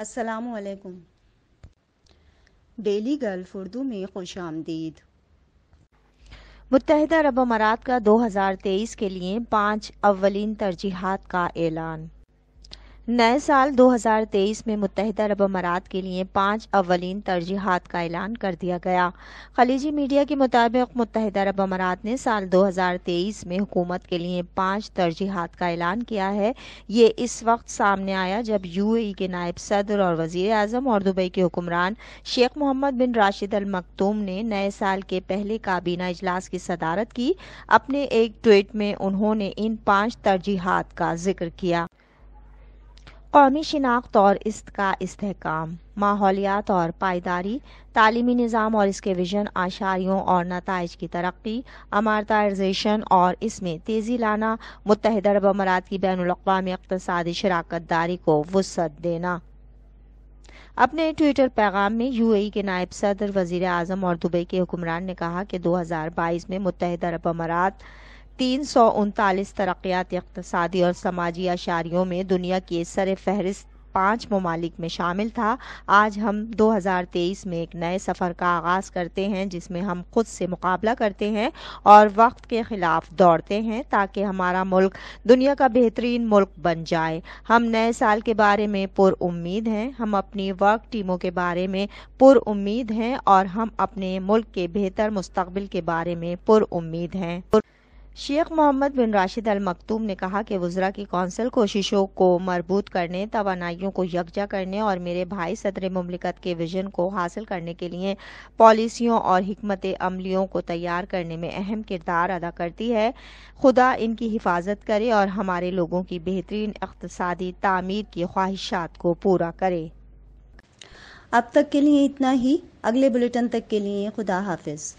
السلام علیکم۔ Daily golf Urdu میں خوش آمدید۔ متحدہ عرب امارات کا 2023 کے لیے 5 اولین ترجیحات کا اعلان۔ نئے سال 2023 میں متحدہ عرب امارات کے لیے 5 اولین ترجیحات کا اعلان کر دیا گیا۔ خلیجی میڈیا کے مطابق متحدہ عرب امارات نے سال 2023 میں حکومت کے لیے 5 ترجیحات کا اعلان کیا ہے۔ یہ اس وقت سامنے آیا جب UAE کے نائب صدر اور وزیر اعظم اور دبئی کے حکمران شیخ محمد بن راشد ال مکتوم نے نئے سال کے پہلے کابینہ اجلاس کی صدارت کی۔ اپنے ایک ٹویٹ میں انہوں نے ان 5 ترجیحات کا ذکر کیا۔ قومی شناخت اور اس کا استحکام، ماحولیات اور پائیداری، تعلیمی نظام اور اس کے ویژن، اعشاریوں اور نتائج کی ترقی، امارتائزیشن اور اس میں تیزی لانا، متحدہ عرب امارات کی بین الاقوامی اقتصادی شراکت داری کو وسعت دینا۔ اپنے ٹویٹر پیغام میں UAE کے نائب صدر، وزیر اعظم اور دبئی کے حکمران نے کہا کہ 2022 میں متحدہ عرب امارات 339 ترقیاتی، اقتصادی اور سماجی اعشاریوں میں دنیا کی سر فہرست 5 ممالک میں شامل تھا۔ آج ہم 2023 میں ایک نئے سفر کا آغاز کرتے ہیں جس میں ہم خود سے مقابلہ کرتے ہیں اور وقت کے خلاف دوڑتے ہیں تاکہ ہمارا ملک دنیا کا بہترین ملک بن جائے۔ ہم نئے سال کے بارے میں پر امید ہیں، ہم اپنی ورک ٹیموں کے بارے میں پر امید ہیں اور ہم اپنے ملک کے بہتر مستقبل کے بارے میں پر امید ہیں۔ شیخ محمد بن راشد ال مکتوم نے کہا کہ وزراء کی کونسل کوششوں کو مربوط کرنے، توانائیوں کو یکجا کرنے اور میرے بھائی صدر مملکت کے ویژن کو حاصل کرنے کے لیے پالیسیوں اور حکمت عملیوں کو تیار کرنے میں اہم کردار ادا کرتی ہے۔ خدا ان کی حفاظت کرے اور ہمارے لوگوں کی بہترین اقتصادی تعمیر کی خواہشات کو پورا کرے۔ اب تک کے لیے اتنا ہی۔ اگلے بلیٹن تک کے لیے خدا حافظ۔